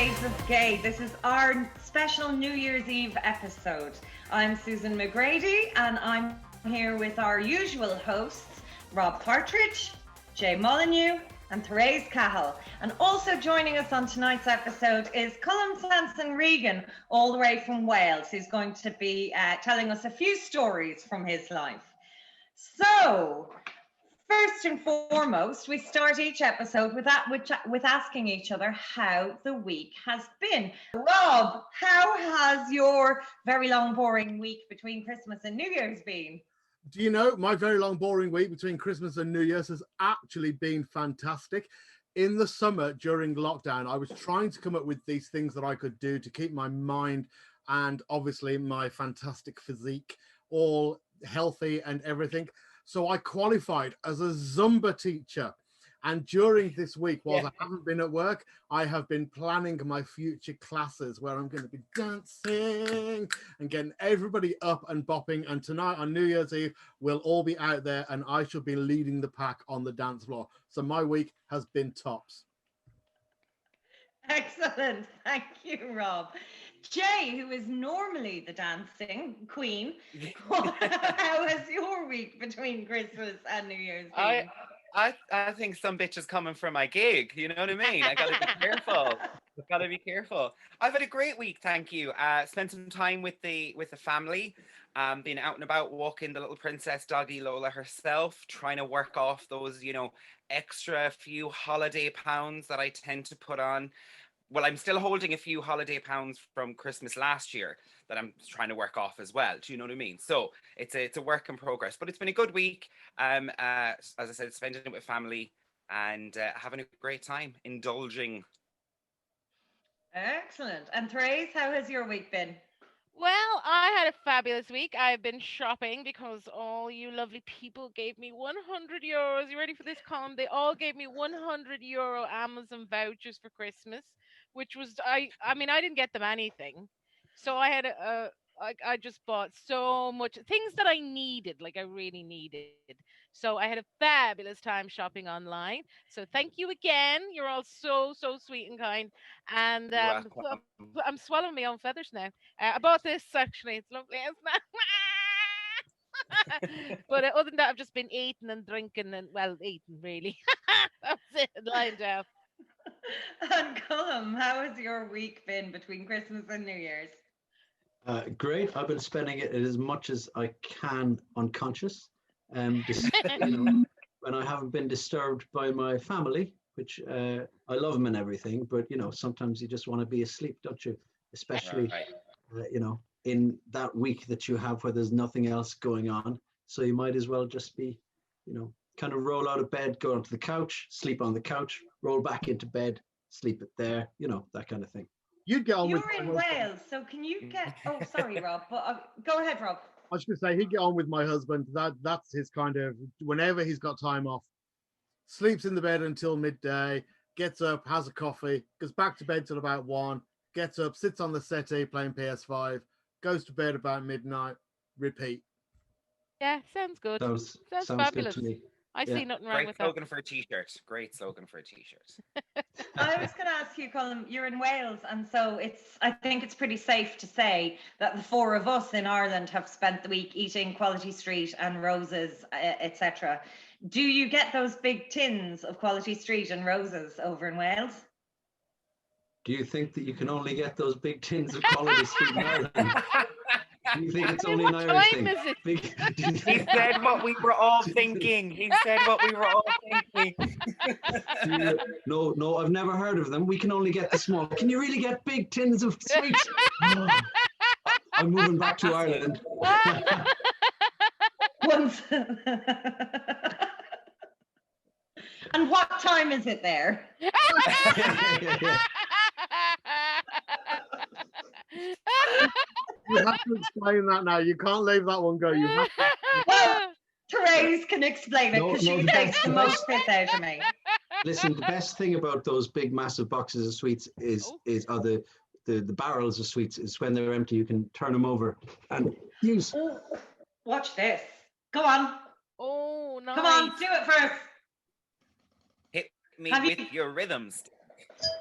Shades of Gay. This is our special New Year's Eve episode. I'm Susan McGrady and I'm here with our usual hosts, Rob Partridge, Jay Molyneux and Therese Cahill. And also joining us on tonight's episode is Colum Sanson-Regan, all the way from Wales, who's going to be telling us a few stories from his life. So, first and foremost, we start each episode with asking each other how the week has been. Rob, how has your very long, boring week between Christmas and New Year's been? Do you know, my very long, boring week between Christmas and New Year's has actually been fantastic. In the summer, during lockdown, I was trying to come up with these things that I could do to keep my mind and obviously my fantastic physique all healthy and everything. So I qualified as a Zumba teacher. And during this week, while I haven't been at work, I have been planning my future classes where I'm going to be dancing and getting everybody up and bopping. And tonight on New Year's Eve, we'll all be out there and I shall be leading the pack on the dance floor. So my week has been tops. Excellent. Thank you, Rob. Jay, who is normally the dancing queen, how has your week between Christmas and New Year's been? I think some bitch is coming for my gig. You know what I mean? I gotta be careful. I've gotta be careful. I've had a great week, thank you. Spent some time with the family. Been out and about walking the little princess doggy Lola herself, trying to work off those, extra few holiday pounds that I tend to put on. Well, I'm still holding a few holiday pounds from Christmas last year that I'm trying to work off as well. Do you know what I mean? So it's a work in progress, but it's been a good week. As I said, spending it with family and having a great time, indulging. Excellent. And Therese, how has your week been? Well, I had a fabulous week. I've been shopping because all you lovely people gave me €100. You ready for this, Colum? They all gave me €100 Amazon vouchers for Christmas, which was I mean I didn't get them anything, so I had I just bought so much things that I needed, like I really needed. So I had a fabulous time shopping online. So thank you again. You're all so sweet and kind. And You're welcome. I'm swallowing my own feathers now. I bought this actually. It's lovely, isn't it? But other than that, I've just been eating and drinking and eating really. That's it. Lying down. And Colum, how has your week been between Christmas and New Year's? Great. I've been spending it as much as I can unconscious. When I haven't been disturbed by my family, which I love them and everything, but sometimes you just want to be asleep, don't you? Especially, in that week that you have where there's nothing else going on. So you might as well just be, kind of roll out of bed, go onto the couch, sleep on the couch, roll back into bed, sleep it there, that kind of thing. You'd get on You're in Wales, so can you get... Oh, sorry, Rob, but go ahead, Rob. I was going to say, he'd get on with my husband. That's his kind of, whenever he's got time off, sleeps in the bed until midday, gets up, has a coffee, goes back to bed till about 1, gets up, sits on the settee playing PS5, goes to bed about midnight, repeat. Yeah, sounds good. Sounds fabulous. Good to me. I see nothing wrong Great with slogan for a t-shirt. Great slogan for a t-shirt. I was going to ask you, Colum, you're in Wales, and so I think it's pretty safe to say that the four of us in Ireland have spent the week eating Quality Street and Roses, etc. Do you get those big tins of Quality Street and Roses over in Wales? Do you think that you can only get those big tins of Quality Street in Ireland? Do you think it's only an Irish thing? He said what we were all thinking. No, I've never heard of them. We can only get the small. Can you really get big tins of sweets? Oh, I'm moving back to Ireland. And what time is it there? You have to explain that now. You can't leave that one go. You have to. Well, Therese can explain it because she takes the most piss out of me. Listen, the best thing about those big, massive boxes of sweets are the barrels of sweets. Is when they're empty, you can turn them over and use. Oh, watch this. Go on. Oh, nice. Come on, do it first. Hit me with your rhythms.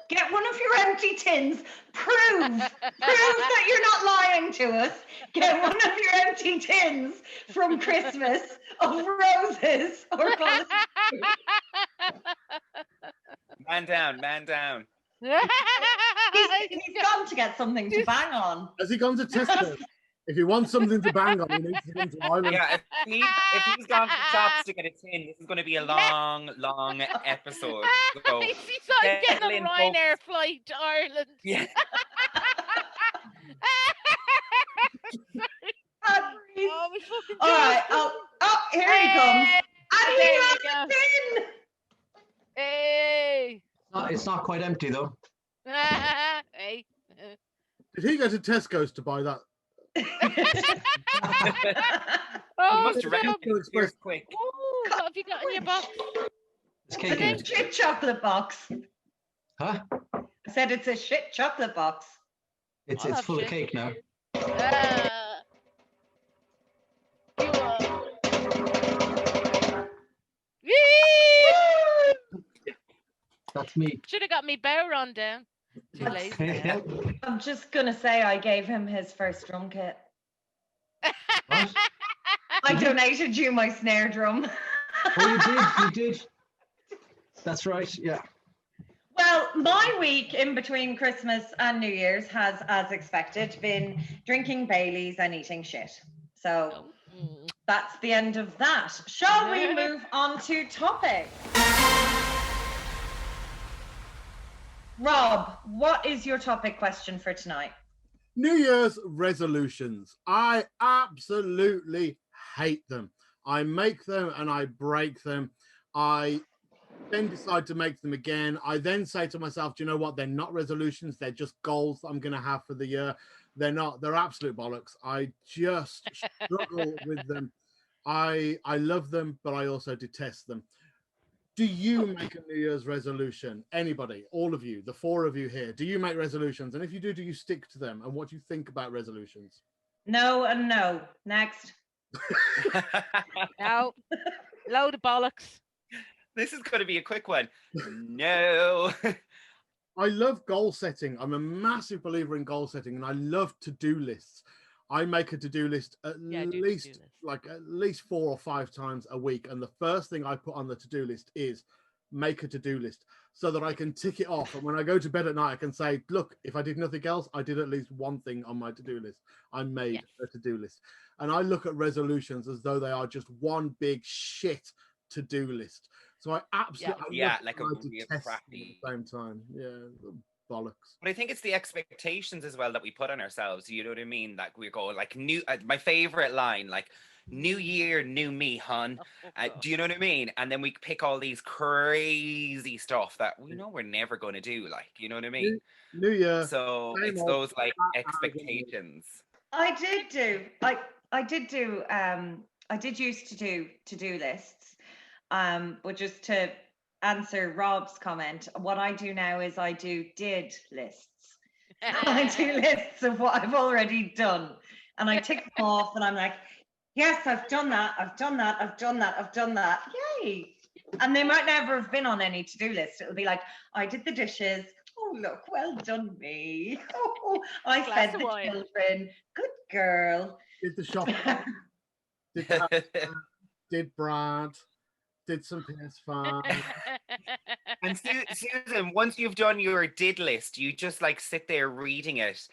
Get one of your empty tins. Prove that you're not lying to us. Get one of your empty tins from Christmas of roses or clothes. Man down, man down. He's gone to get something to bang on. Has he gone to Tesco? If he wants something to bang on, he needs to come to Ireland. Yeah, if he's gone to shops to get a tin, this is going to be a long episode. So He's like getting a in, Ryanair flight to Ireland. yeah. Oh, we fucking All right. Oh, here he comes. And he There has you a tin. Hey. It's not quite empty though. Hey. Did he go to Tesco's to buy that? Oh, must have ran stop. here quick. Ooh, what have you got in your box? It's cake in it. Shit chocolate box. Huh? I said it's a shit chocolate box. It's I'll have full of shit. cake now. You That's me. should have got me bow run down. Too late. I'm just gonna say I gave him his first drum kit. What? I donated you my snare drum. Oh, you did. That's right. Yeah. Well, my week in between Christmas and New Year's has, as expected, been drinking Baileys and eating shit. So that's the end of that. Shall we move on to topics? Rob, what is your topic question for tonight? New Year's resolutions. I absolutely hate them. I make them and I break them. I then decide to make them again. I then say to myself, do you know what? They're not resolutions. They're just goals that I'm going to have for the year. They're not. They're absolute bollocks. I just struggle with them. I love them, but I also detest them. Do you make a New Year's resolution? Anybody? All of you? The four of you here? Do you make resolutions? And if you do you stick to them? And what do you think about resolutions? No and no. Next. No. Load of bollocks. This is going to be a quick one. No. I love goal setting. I'm a massive believer in goal setting, and I love to-do lists. I make a to-do list at least 4 or 5 times a week, and the first thing I put on the to-do list is make a to-do list so that I can tick it off. And when I go to bed at night, I can say, look, if I did nothing else, I did at least one thing on my to-do list. I made a to-do list. And I look at resolutions as though they are just one big shit to-do list. So I absolutely like a real crappy at the same time. Yeah, bollocks. But I think it's the expectations as well that we put on ourselves. You know what I mean? Like we go like new. My favorite line, like "New year, new me, hun." Do you know what I mean? And then we pick all these crazy stuff that we know we're never going to do. Like, you know what I mean? New year. So it's those like expectations. I did used to do to-do lists. But just to answer Rob's comment, what I do now is I do did lists. I do lists of what I've already done. And I tick them off and I'm like, yes, I've done that, I've done that, I've done that, I've done that. Yay. And they might never have been on any to-do list. It'll be like, I did the dishes. Oh, look, well done me. Oh, I fed the children. Good girl. Did the shop. Did Brad. Did some PS5. And Susan, once you've done your did list, you just like sit there reading it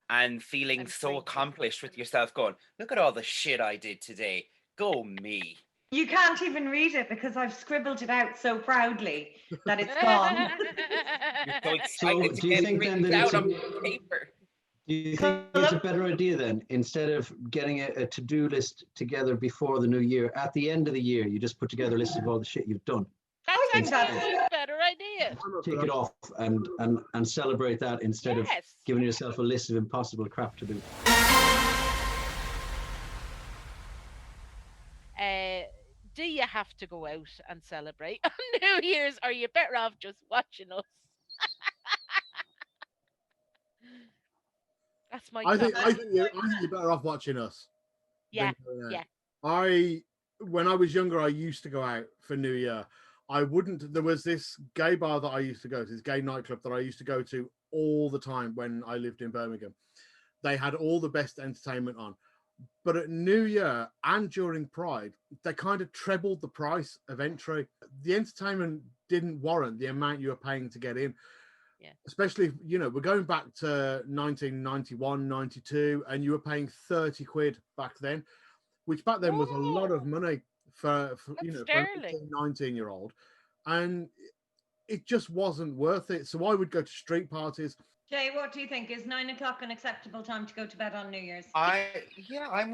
and feeling so accomplished with yourself, going, look at all the shit I did today. Go me. You can't even read it because I've scribbled it out so proudly that it's gone. You're so excited do you think then that it's on paper. Do you think it's a better idea then, instead of getting a to-do list together before the new year, at the end of the year, you just put together a list of all the shit you've done? I think that's a better idea. Take it off and celebrate that instead of giving yourself a list of impossible crap to do. Do you have to go out and celebrate on New Year's, or are you better off just watching us? That's my. I think you're better off watching us. Yeah. When I was younger, I used to go out for New Year. I wouldn't. There was this gay bar that I used to go to, this gay nightclub that I used to go to all the time when I lived in Birmingham. They had all the best entertainment on. But at New Year and during Pride, they kind of trebled the price of entry. The entertainment didn't warrant the amount you were paying to get in. Yeah. Especially, you know, we're going back to 1991, 92, and you were paying 30 quid back then, which back then was a lot of money for you know, for an sterling. 18, 19-year-old. And it just wasn't worth it. So I would go to street parties. Jay, what do you think? Is 9 o'clock an acceptable time to go to bed on New Year's? I'm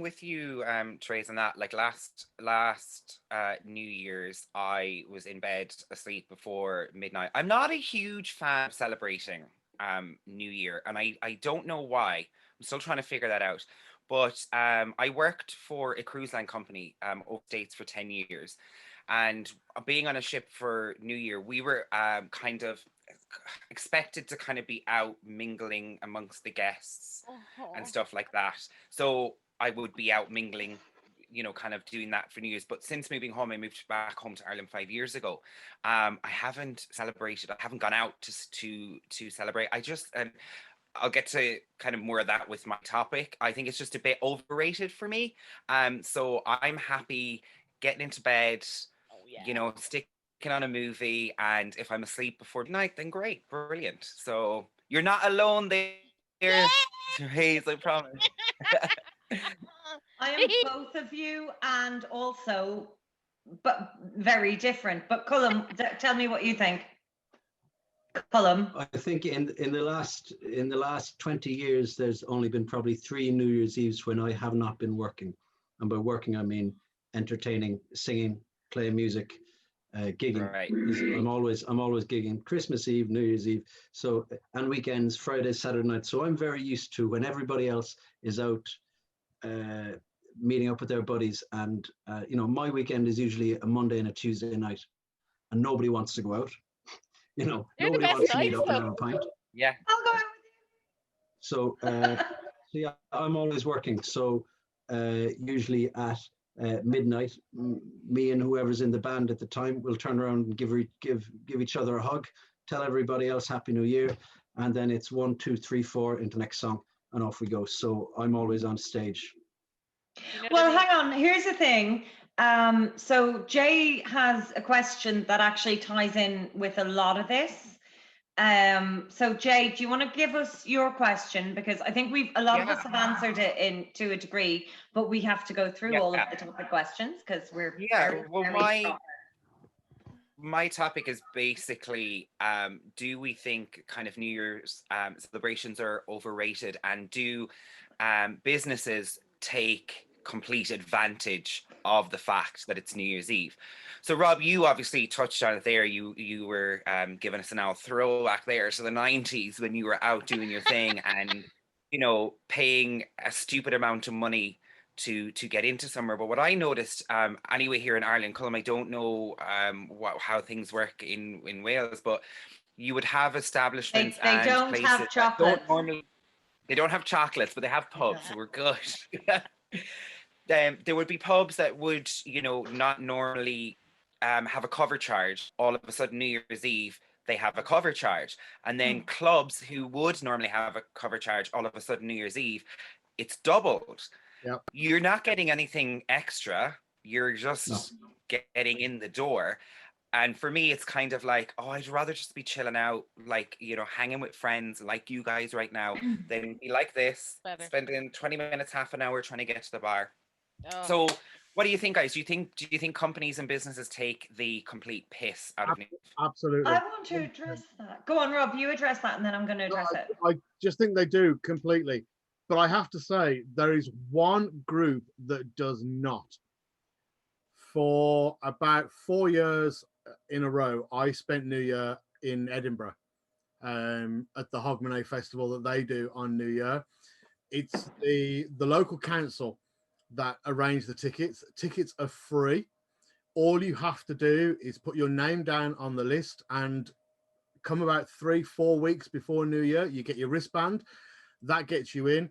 with you, Therese, on that. Like last New Year's, I was in bed asleep before midnight. I'm not a huge fan of celebrating New Year, and I don't know why. I'm still trying to figure that out. But I worked for a cruise line company over States for 10 years. And being on a ship for New Year, we were kind of expected to kind of be out mingling amongst the guests and stuff like that. So I would be out mingling, you know, kind of doing that for New Year's. But since moving home, I moved back home to Ireland 5 years ago. I haven't celebrated. I haven't gone out to celebrate. I just I'll get to kind of more of that with my topic. I think it's just a bit overrated for me. So I'm happy getting into bed, you know, sticking on a movie, and if I'm asleep before night, then great, brilliant. So you're not alone there, Therese, I promise. I am both of you, and also, but very different. But Colum, tell me what you think. Colum. I think in the last 20 years, there's only been probably 3 New Year's Eves when I have not been working, and by working I mean entertaining, singing, playing music, gigging. Right. I'm always gigging. Christmas Eve, New Year's Eve, so, and weekends, Friday, Saturday night. So I'm very used to when everybody else is out meeting up with their buddies, and you know, my weekend is usually a Monday and a Tuesday night, and nobody wants to go out. You know, They're the nobody best wants to meet nights, up and though. have a pint. Yeah. I'll go out with you. So, yeah, I'm always working. So, usually at midnight, me and whoever's in the band at the time will turn around and give each other a hug, tell everybody else Happy New Year, and then it's 1, 2, 3, 4 into the next song, and off we go. So I'm always on stage. You know Well, what I mean? hang on. Here's the thing. So Jay has a question that actually ties in with a lot of this. So Jay, do you want to give us your question? Because I think a lot of us have answered it to a degree, but we have to go through all of the topic questions because we're my topic is basically, do we think kind of New Year's celebrations are overrated, and do businesses take complete advantage of the fact that it's New Year's Eve? So Rob, you obviously touched on it there. You were giving us an old throwback there to the 90s when you were out doing your thing and, you know, paying a stupid amount of money to get into somewhere. But what I noticed, anyway, here in Ireland, Colum, I don't know how things work in Wales, but you would have establishments they and don't places have that chocolates. they don't have chocolates, but they have pubs, so we're good. There would be pubs that would, you know, not normally have a cover charge. All of a sudden, New Year's Eve, they have a cover charge. And then clubs who would normally have a cover charge, all of a sudden, New Year's Eve, it's doubled. Yep. You're not getting anything extra. You're just getting in the door. And for me, it's kind of like, oh, I'd rather just be chilling out, like, you know, hanging with friends like you guys right now, than be like this, spending 20 minutes, half an hour trying to get to the bar. Oh. So what do you think, guys? Do you think companies and businesses take the complete piss out of New Year's? Absolutely. I want to address that. Go on, Rob, you address that and then I'm going to address it. I just think they do completely. But I have to say, there is one group that does not. For about 4 years in a row, I spent New Year in Edinburgh at the Hogmanay Festival that they do on New Year. It's the local council that arrange the tickets. Tickets are free. All you have to do is put your name down on the list, and come about 3-4 weeks before New Year, you get your wristband. That gets you in.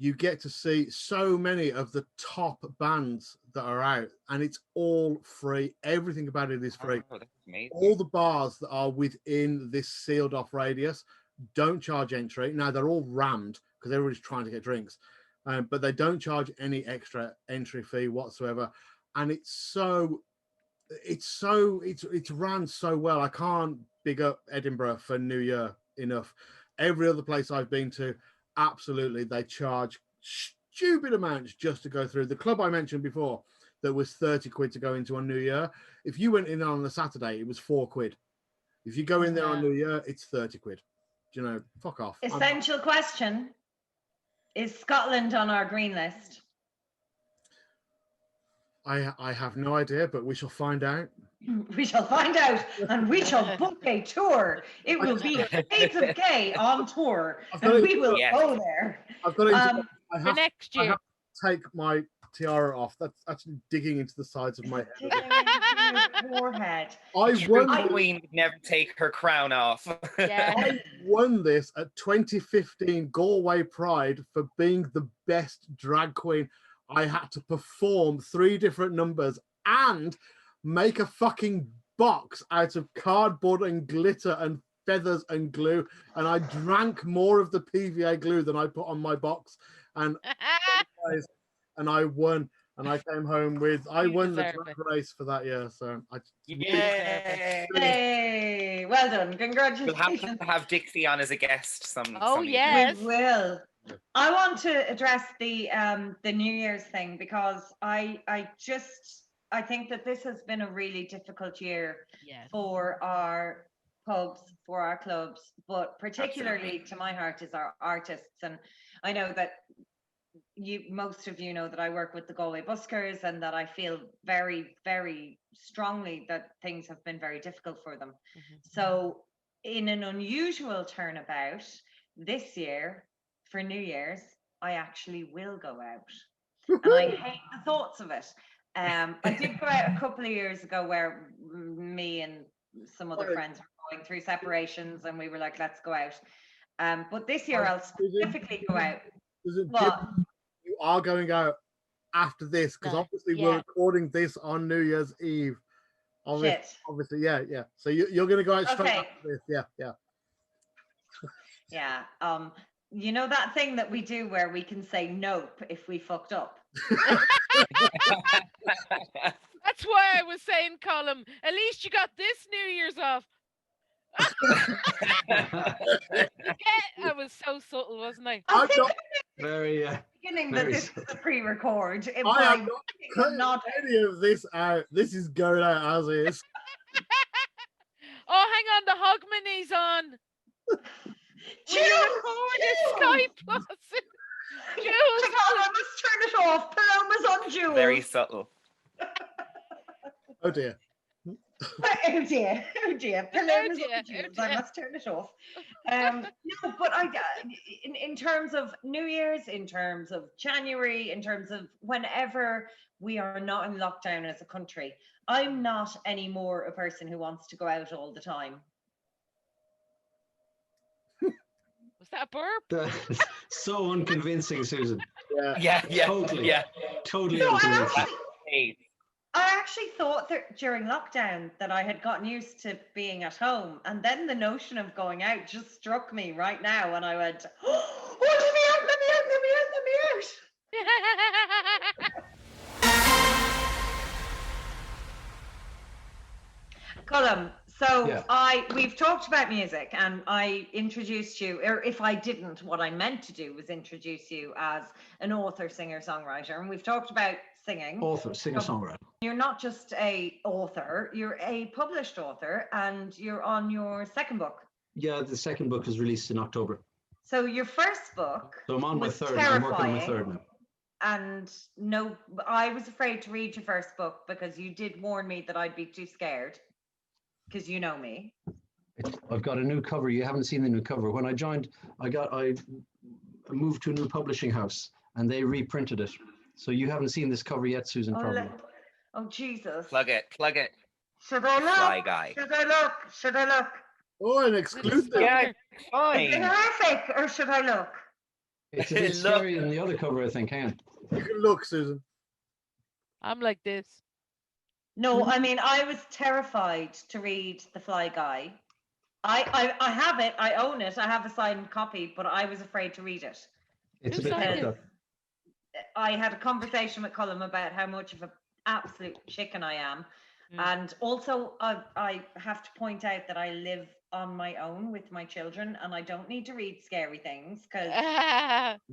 you get to see so many of the top bands that are out, and it's all free. Everything about it is free. Oh, that's amazing. All the bars that are within this sealed off radius don't charge entry. Now they're all rammed because everybody's trying to get drinks, but they don't charge any extra entry fee whatsoever. And it's ran so well. I can't big up Edinburgh for New Year enough. Every other place I've been to, absolutely, they charge stupid amounts just to go through. The club I mentioned before that was 30 quid to go into on New Year. If you went in on a Saturday, it was 4 quid. If you go in there on New Year, it's 30 quid. Do you know, fuck off. Essential question. Is Scotland on our green list? I have no idea, but we shall find out. We shall find out, and we shall book a tour. It will be Shades of Gay on tour, and we will go there. I've got to for next year. I have to take my tiara off. That's actually digging into the sides of my head. Forehead. The queen would never take her crown off. Yeah. I won this at 2015 Galway Pride for being the best drag queen. I had to perform 3 different numbers and make a fucking box out of cardboard and glitter and feathers and glue. And I drank more of the PVA glue than I put on my box. And I won. And I came home with, I won the drag race for that year. So Yay! Well done. Congratulations. We'll have to have Dixie on as a guest some. Yes. We will. I want to address the New Year's thing because I think that this has been a really difficult year for our pubs, for our clubs, but particularly to my heart is our artists. And I know that most of you know that I work with the Galway Buskers and that I feel very, very strongly that things have been very difficult for them. So in an unusual turnabout this year, for New Year's, I actually will go out. And I hate the thoughts of it. I did go out a couple of years ago where me and some other friends were going through separations and we were like, let's go out. But this year I'll specifically go out. You are going out after this because obviously we're recording this on New Year's Eve. Obviously, yeah. So you're going to go out straight after this. Yeah. You know that thing that we do where we can say nope if we fucked up? That's why I was saying, Colum, at least you got this New Year's off. I was so subtle, wasn't I? I think very beginning that this is a pre-record. I am not any of this out. This is going out as is. Oh, hang on, the Hogmanay's on. Jules! Skype plus. Jules! I must turn it off. Paloma's on Jules. Very subtle. Oh dear. Oh dear. Paloma's on Jules. I must turn it off. No, but in terms of New Year's, in terms of January, in terms of whenever we are not in lockdown as a country, I'm not anymore a person who wants to go out all the time. Was that a burp? So unconvincing, Susan. Yeah. Totally No, unconvincing. I actually thought that during lockdown that I had gotten used to being at home, and then the notion of going out just struck me right now, and I went, "Oh, let me out!" Colum, so we've talked about music, and I introduced you, or if I didn't, what I meant to do was introduce you as an author, singer, songwriter, and we've talked about singing. Author, singer, songwriter. You're not just a author, you're a published author, and you're on your second book. Yeah, the second book is released in October. So your first book So I'm on my was third. terrifying, I'm working on my third now. And no, I was afraid to read your first book because you did warn me that I'd be too scared, because you know me. I've got a new cover. You haven't seen the new cover. When I joined, I moved to a new publishing house and they reprinted it. So you haven't seen this cover yet, Susan, probably. Oh, Jesus. Plug it. Should I look? Fly guy. Should I look? Oh, an exclusive. Yeah, Is it fine. horrific, or should I look? It's a bit Look. scarier than the other cover, I think. Hang on. You can look, Susan. I'm like this. No, I mean, I was terrified to read The Fly Guy. I have it, I own it, I have a signed copy, but I was afraid to read it. It's Who a bit signed fucked it? up. I had a conversation with Colum about how much of an absolute chicken I am. And also, I have to point out that I live on my own with my children, and I don't need to read scary things because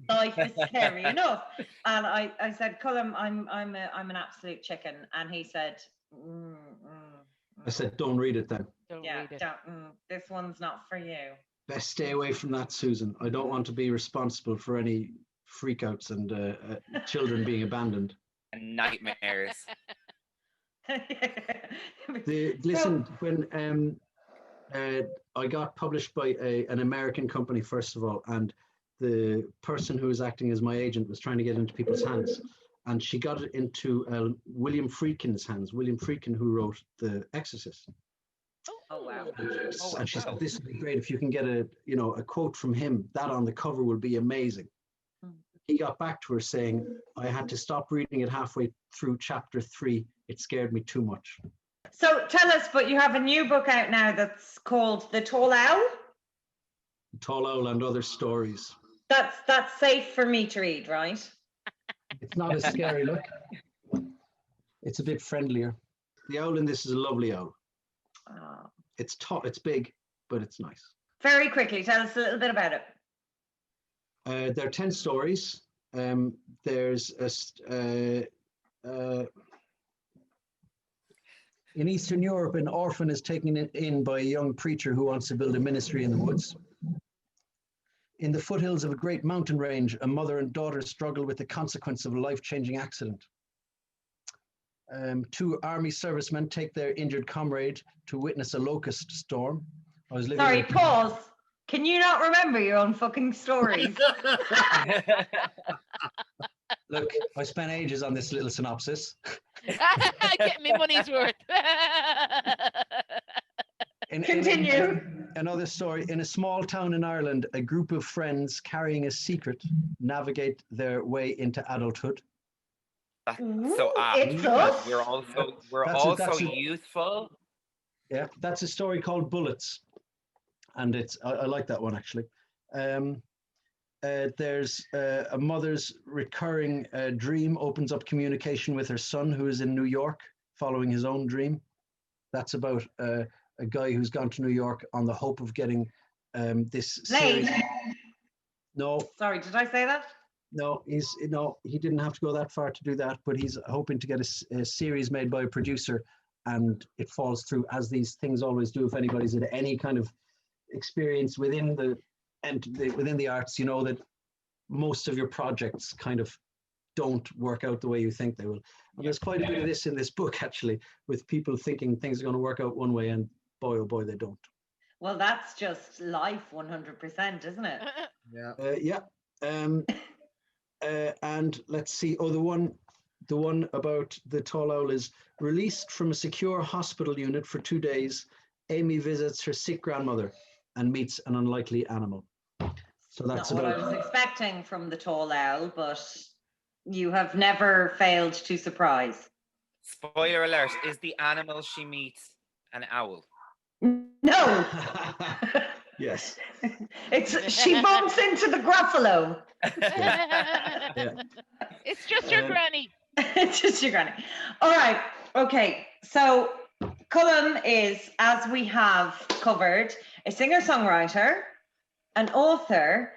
life is scary enough. And I said, Colum, I'm an absolute chicken, and he said, I said, don't read it then. Don't yeah, read it. this one's not for you. Best stay away from that, Susan. I don't want to be responsible for any freakouts and children being abandoned. And nightmares. Listen, when I got published by an American company, first of all, and the person who was acting as my agent was trying to get into people's hands, and she got it into William Friedkin's hands. William Friedkin, who wrote The Exorcist. Oh wow. And she said, this would be great if you can get a quote from him. That on the cover will be amazing. He got back to her saying, I had to stop reading it halfway through chapter 3. It scared me too much. So tell us, but you have a new book out now that's called The Tall Owl. Tall Owl and Other Stories. That's safe for me to read, right? It's not a scary look. It's a bit friendlier. The owl in this is a lovely owl. Oh. It's it's big, but it's nice. Very quickly, tell us a little bit about it. There are 10 stories. There's in Eastern Europe, an orphan is taken in by a young preacher who wants to build a ministry in the woods. In the foothills of a great mountain range, a mother and daughter struggle with the consequence of a life-changing accident. 2 army servicemen take their injured comrade to witness a locust storm. Sorry, pause. Can you not remember your own fucking stories? Look, I spent ages on this little synopsis. Get me money's worth. Continue. Another story. In a small town in Ireland, a group of friends carrying a secret navigate their way into adulthood. So it's us. we're also youthful. Yeah, that's a story called Bullets, and I like that one actually. There's a mother's recurring dream opens up communication with her son who is in New York following his own dream. That's about a guy who's gone to New York on the hope of getting this series. No. Sorry, did I say that? No, he didn't have to go that far to do that, but he's hoping to get a series made by a producer, and it falls through, as these things always do. If anybody's had any kind of experience within the arts, you know that most of your projects kind of don't work out the way you think they will. And there's quite a bit of this in this book, actually, with people thinking things are going to work out one way, and boy, oh boy, they don't. Well, that's just life 100%, isn't it? Yeah. And let's see. Oh, the one about the tall owl is released from a secure hospital unit for 2 days. Amy visits her sick grandmother and meets an unlikely animal. So that's not what I was expecting from the tall owl, but you have never failed to surprise. Spoiler alert, is the animal she meets an owl? No. Yes. She bumps into the Gruffalo. Yeah. It's just your granny. It's just your granny. All right. Okay. So Colum is, as we have covered, a singer-songwriter, an author,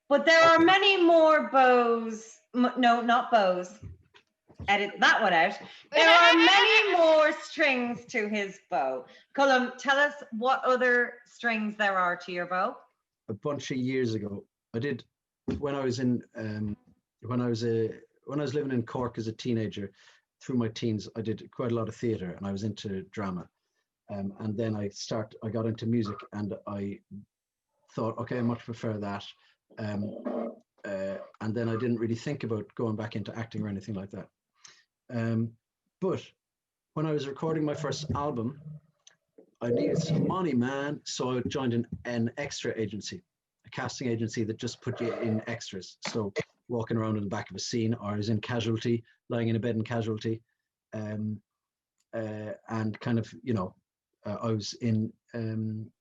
but there are many more bows. No, not bows. Edit that one out. There are many more strings to his bow. Colum, tell us what other strings there are to your bow. A bunch of years ago, I did when I was living in Cork as a teenager. Through my teens, I did quite a lot of theatre, and I was into drama. And then I got into music, and I thought, okay, I much prefer that. And then I didn't really think about going back into acting or anything like that. But when I was recording my first album, I needed some money, man. So I joined an extra agency, a a casting agency that just put you in extras. So walking around in the back of a scene, or I was in Casualty, lying in a bed in Casualty, and kind of, you know, I was in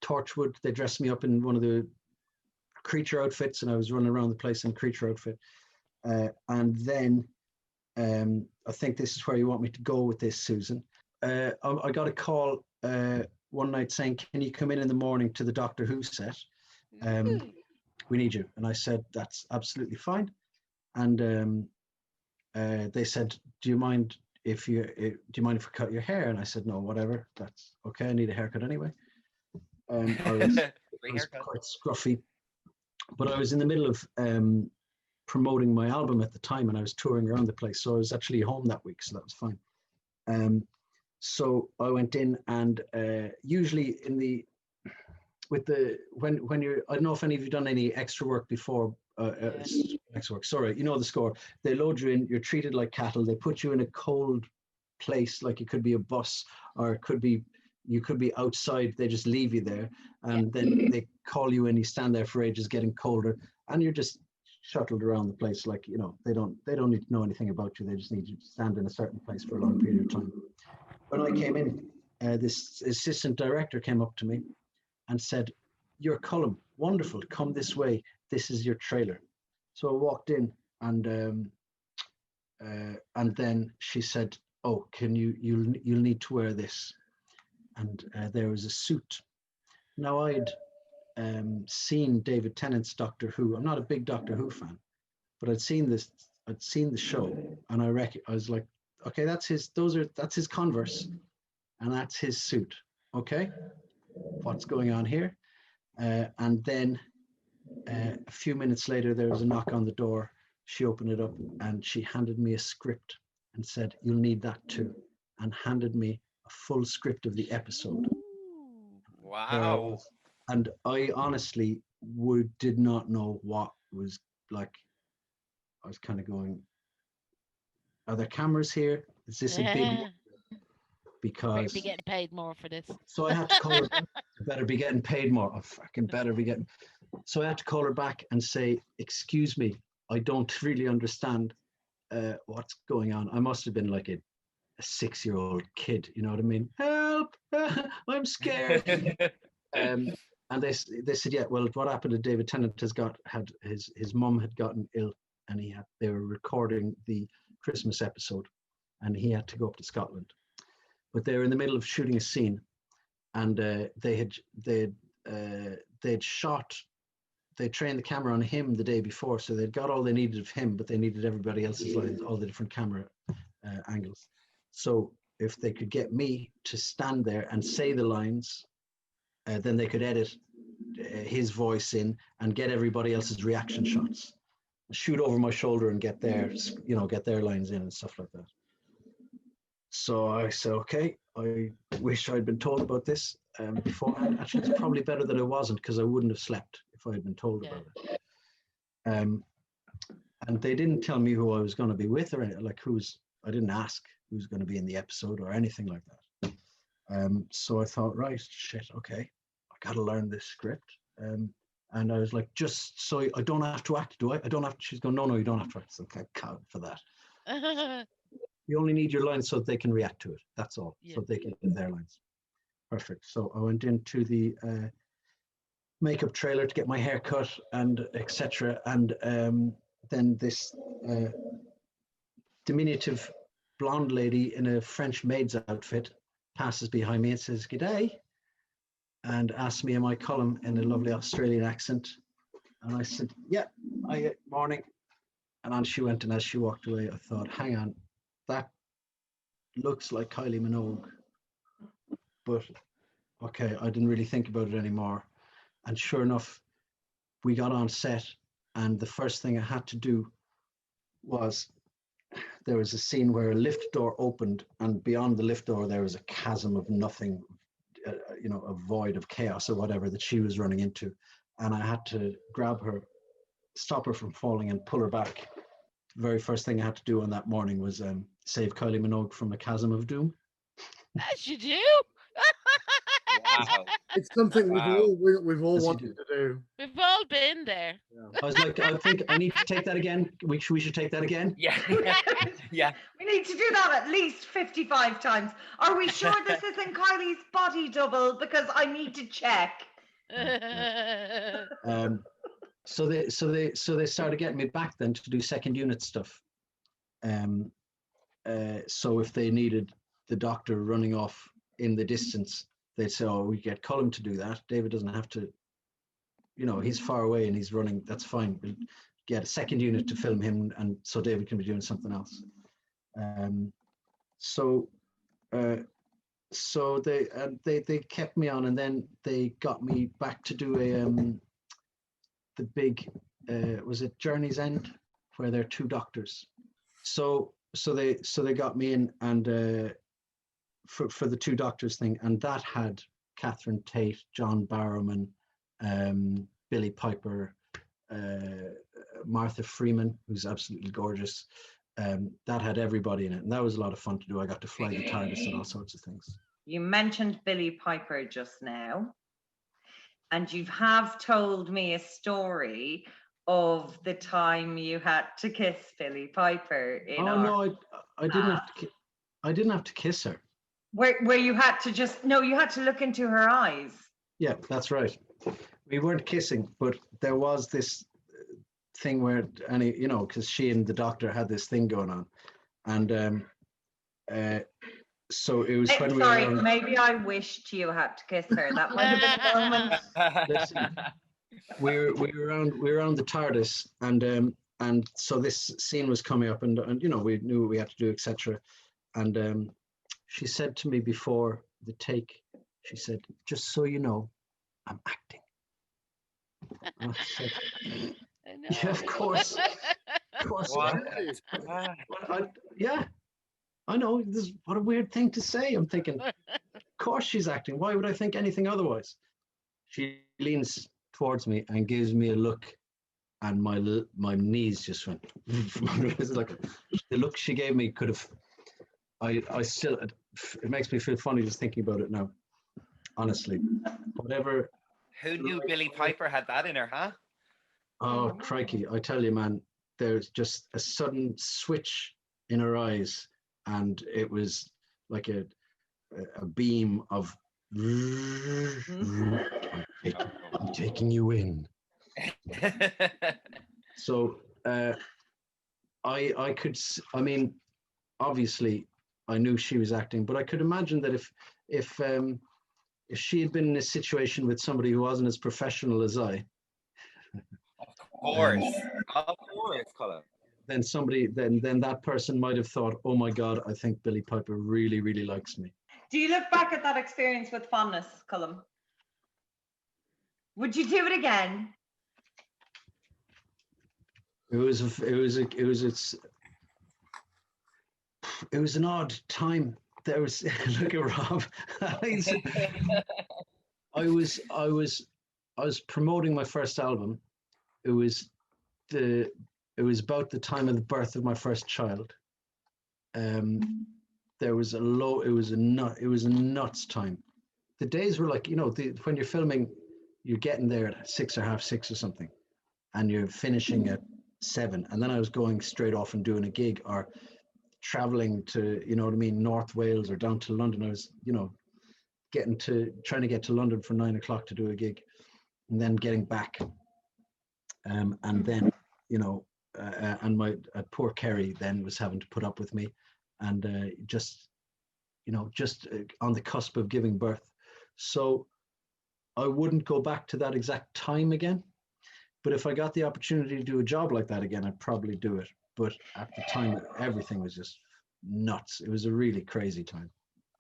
Torchwood. They dressed me up in one of the creature outfits, and I was running around the place in a creature outfit. And then I think this is where you want me to go with this, Susan. I got a call one night saying, "Can you come in the morning to the Doctor Who set? We need you." And I said, "That's absolutely fine." And they said, "Do you mind if we cut your hair?" And I said, "No, whatever. That's okay. I need a haircut anyway." I was quite scruffy, but I was in the middle of promoting my album at the time, and I was touring around the place, so I was actually home that week, so that was fine. So I went in, and usually when you're, I don't know if any of you done any extra work before. Extra work, sorry, you know the score. They load you in, you're treated like cattle. They put you in a cold place, like it could be a bus, or it could be, you could be outside. They just leave you there, and then they call you in. You stand there for ages, getting colder, and you're just shuttled around the place. Like, you know, they don't need to know anything about you. They just need you to stand in a certain place for a long period of time. When I came in, this assistant director came up to me and said, "You're Colum, wonderful, come this way. This is your trailer." So I walked in, and then she said, "Oh, you'll need to wear this." And there was a suit. Now I'd seen David Tennant's Doctor Who. I'm not a big Doctor Who fan, but I'd seen the show, and I was like, okay, that's his Converse, and that's his suit. Okay, what's going on here? And then a few minutes later, there was a knock on the door. She opened it up, and she handed me a script and said, "You'll need that too," and handed me a full script of the episode. Wow. And I honestly did not know what was like. I was kind of going, are there cameras here? Is this a big one? Because better be getting paid more for this. So I had to call her. Better be getting paid more. I fucking better be getting. So I had to call her back and say, "Excuse me, I don't really understand what's going on." I must have been like a 6-year-old kid, you know what I mean? Help! I'm scared. And they said, "Yeah, well, what happened to David Tennant had his mum had gotten ill, and they were recording the Christmas episode, and he had to go up to Scotland, but they were in the middle of shooting a scene, and they trained the camera on him the day before, so they'd got all they needed of him, but they needed everybody else's lines, all the different camera angles. So if they could get me to stand there and say the lines, then they could edit his voice in and get everybody else's reaction shots, shoot over my shoulder and get their lines in and stuff like that. So I said, okay, I wish I'd been told about this beforehand. Actually, it's probably better that I wasn't, because I wouldn't have slept if I had been told about it. And they didn't tell me who I was going to be with, or anything, like I didn't ask who's going to be in the episode or anything like that. So I thought, right, shit, okay, I got to learn this script. And I was like, just so I don't have to act, do I? I don't have to. She's going, no, you don't have to act. So I can't for that. You only need your lines so that they can react to it. That's all. Yeah. So they can get their lines. Perfect. So I went into the makeup trailer to get my hair cut and etc. And then this diminutive blonde lady in a French maid's outfit passes behind me and says, "G'day," and asks me, "Am I Colum?" in a lovely Australian accent. And I said, "Yeah, morning." And on she went, and as she walked away, I thought, hang on, that looks like Kylie Minogue. But okay, I didn't really think about it anymore. And sure enough, we got on set, and the first thing I had to do was, there was a scene where a lift door opened, and beyond the lift door there was a chasm of nothing, a void of chaos or whatever that she was running into, and I had to grab her, stop her from falling, and pull her back. The very first thing I had to do on that morning was save Kylie Minogue from a chasm of doom. As you do. Wow. It's something Wow. we've all Yes, you wanted to do. We've all been there. I was like, I think I need to take that again. We should take that again. Yeah. Yeah. We need to do that at least 55 times. Are we sure this isn't Kylie's body double? Because I need to check. So they started getting me back then to do second unit stuff. So if they needed the doctor running off in the distance, they'd say, "Oh, we get Colum to do that. David doesn't have to. He's far away and he's running. That's fine. We'll get a second unit to film him, and so David can be doing something else." So they kept me on, and then they got me back to do the big was it Journey's End, where there are two doctors. So they got me in, and for the two doctors thing, and that had Catherine Tate, John Barrowman, Billie Piper, Martha Freeman, who's absolutely gorgeous. That had everybody in it, and that was a lot of fun to do. I got to fly the TARDIS and all sorts of things. You mentioned Billie Piper just now, and you have told me a story of the time you had to kiss Billie Piper. No, I didn't have to. I didn't have to kiss her. Where you had to you had to look into her eyes. Yeah, that's right. We weren't kissing, but there was this thing where, because she and the doctor had this thing going on, and so it was when Sorry, we were maybe I wished you had to kiss her. That might have been the moment. Listen, we were around the TARDIS, and so this scene was coming up, and we knew what we had to do, etc. And she said to me before the take, she said, "Just so you know, I'm acting." And I said, "Yeah, of course, What? yeah, I know. What a weird thing to say." I'm thinking, of course she's acting. Why would I think anything otherwise? She leans towards me and gives me a look, and my knees just went. It was like the look she gave me could have. I still, it makes me feel funny just thinking about it now. Honestly, whatever. Who knew Billie Piper had that in her, huh? Oh, crikey. I tell you, man, there's just a sudden switch in her eyes, and it was like a beam of I'm taking you in. So I could, I mean, obviously I knew she was acting, but I could imagine that if she had been in a situation with somebody who wasn't as professional as I, Of course, Colum. then then that person might have thought, "Oh my God, I think Billie Piper really, really likes me." Do you look back at that experience with fondness, Colum? Would you do it again? It was an odd time. There was look at Rob. I was promoting my first album. It was about the time of the birth of my first child. There was it was a nuts time. The days were like, when you're filming, you're getting there at 6 or half 6 or something, and you're finishing at 7, and then I was going straight off and doing a gig, or traveling to, North Wales or down to London. I was, trying to get to London for 9 o'clock to do a gig, and then getting back. And then, and my poor Kerry then was having to put up with me, and just on the cusp of giving birth. So I wouldn't go back to that exact time again. But if I got the opportunity to do a job like that again, I'd probably do it. But at the time, everything was just nuts. It was a really crazy time.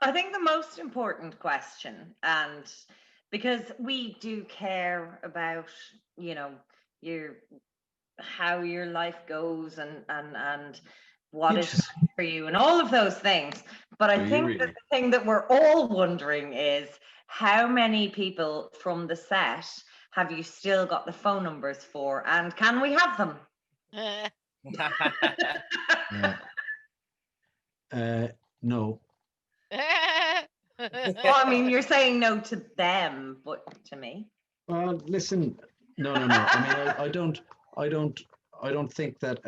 I think the most important question, and because we do care about, how your life goes and what is for you and all of those things. But I think that the thing that we're all wondering is, how many people from the set have you still got the phone numbers for, and can we have them? No. Well, I mean, you're saying no to them, but to me. Well, listen, no. I mean, I don't think that.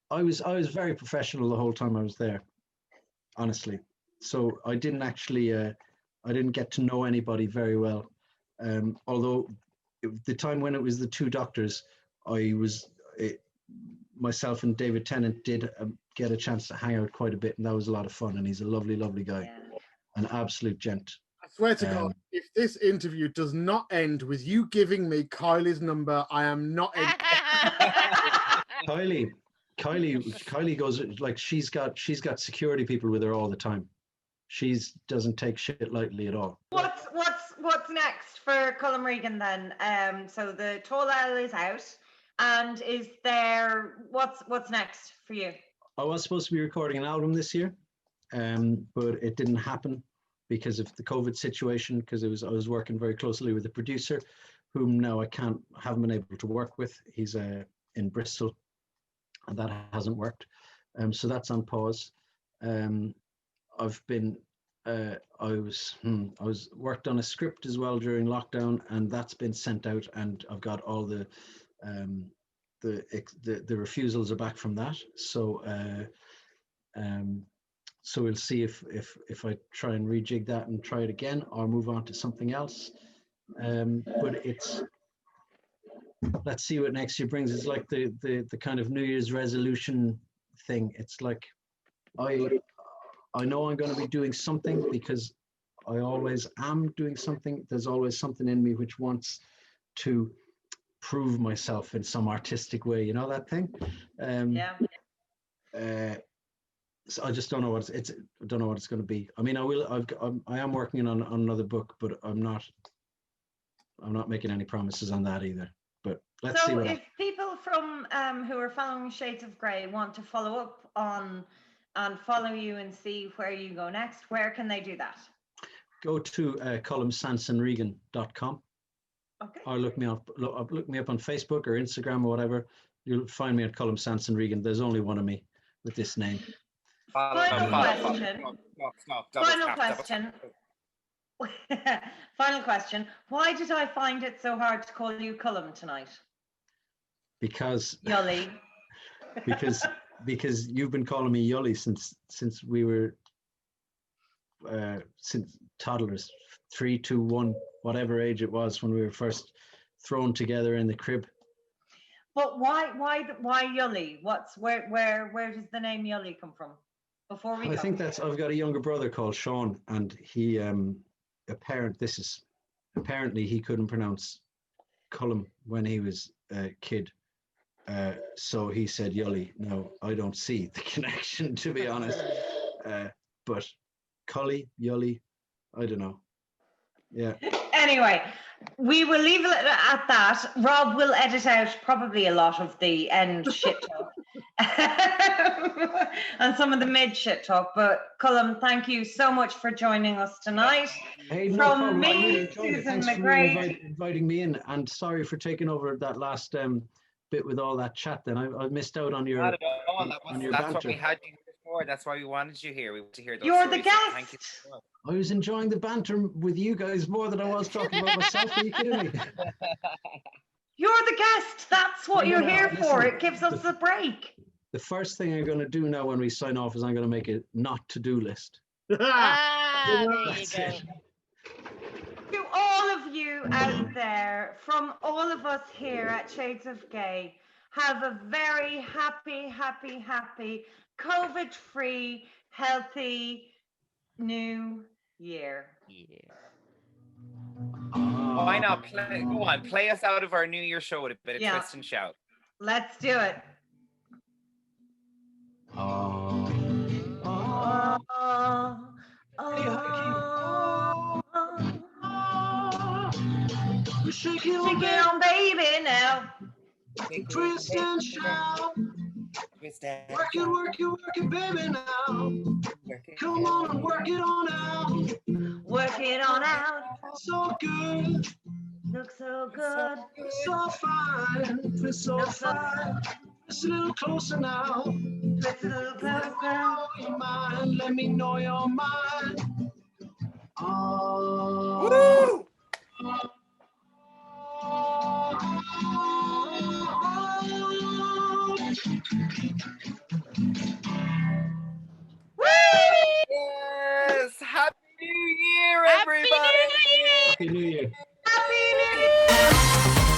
I was very professional the whole time I was there, honestly. So I didn't actually, I didn't get to know anybody very well. Although the time when it was the two doctors, myself and David Tennant did get a chance to hang out quite a bit, and that was a lot of fun. And he's a lovely, lovely guy, an absolute gent. I swear to God, if this interview does not end with you giving me Kylie's number, I am not. Kylie goes like she's got security people with her all the time. She doesn't take shit lightly at all. What's next for Colum Regan then? So the Tall L is out, and is there what's next for you? I was supposed to be recording an album this year, but it didn't happen because of the COVID situation. Because I was working very closely with a producer, whom now I haven't been able to work with. He's in Bristol, and that hasn't worked. So that's on pause. I've been. I was worked on a script as well during lockdown, and that's been sent out, and I've got all the refusals are back from that. So so we'll see if I try and rejig that and try it again, or move on to something else. But let's see what next year brings. It's like the kind of New Year's resolution thing. It's like I know I'm going to be doing something because I always am doing something. There's always something in me which wants to prove myself in some artistic way. You know that thing? So I just don't know what it's. I don't know what it's going to be. I mean, I am working on another book, but I'm not making any promises on that either. But let's see. So if people from who are following Shades of Grey want to follow up on and follow you and see where you go next, where can they do that? Go to columsanson.regan.com. Okay. Or look me up on Facebook or Instagram or whatever. You'll find me at Colum Sanson-Regan. There's only one of me with this name. Final question. Why did I find it so hard to call you Colum tonight? Because Yully. because you've been calling me Yully since we were since toddlers, 3, 2, 1, whatever age it was when we were first thrown together in the crib. But why Yully? Where does the name Yully come from? Before we think I've got a younger brother called Sean, and he apparently he couldn't pronounce Colum when he was a kid. So he said Yully. No, I don't see the connection, to be honest. But Collie, Yully, I don't know. Yeah. Anyway, we will leave it at that. Rob will edit out probably a lot of the end shit talk and some of the mid shit talk. But Colum, thank you so much for joining us tonight. Hey, no problem. Me, Susan McGrady. Thanks for inviting me in, and sorry for taking over that last bit with all that chat. Then I missed out on your that's banter. What we had you for. That's why we wanted you here. We want to hear those. You're stories, the guest. So thank you so much. I was enjoying the banter with you guys more than I was talking about myself. Are you kidding me? You're the guest. That's what you're here for. It gives us a break. The first thing I'm going to do now when we sign off is I'm going to make a not to-do list. There you go. To all of you out there, from all of us here at Shades of Gay, have a very happy, COVID-free, healthy new year. Why not play us out of our New Year show with a bit of twist and shout. Let's do it. Shake it on, baby, now. Twist and shout. Work it, baby, now. Come on and work it on out. Work it on out. So good. Look so good. So fine. Feel so fine. Just a little closer now. Twist a little closer. Your mind, let me know your mind. Woo! Yes! Happy New Year, Happy everybody! New Year! Happy New Year. Happy New Year!